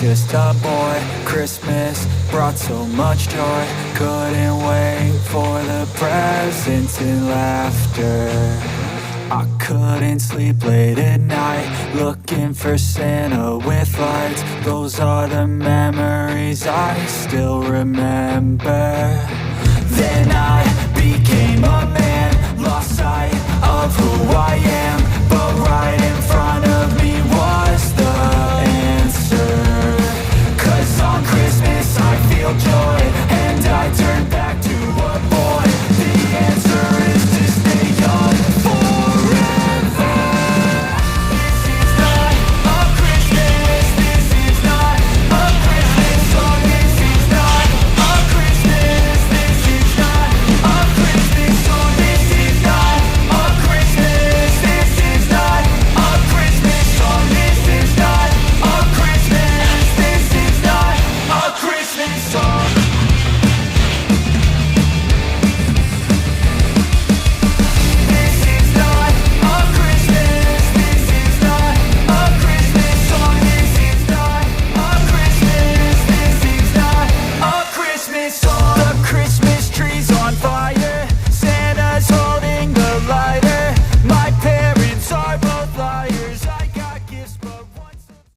just a boy. Christmas brought so much joy. Couldn't wait for the presents and laughter. I couldn't sleep late at night, looking for Santa with lights. Those are the memories I still remember. Then I became a man, lost sight of who I am.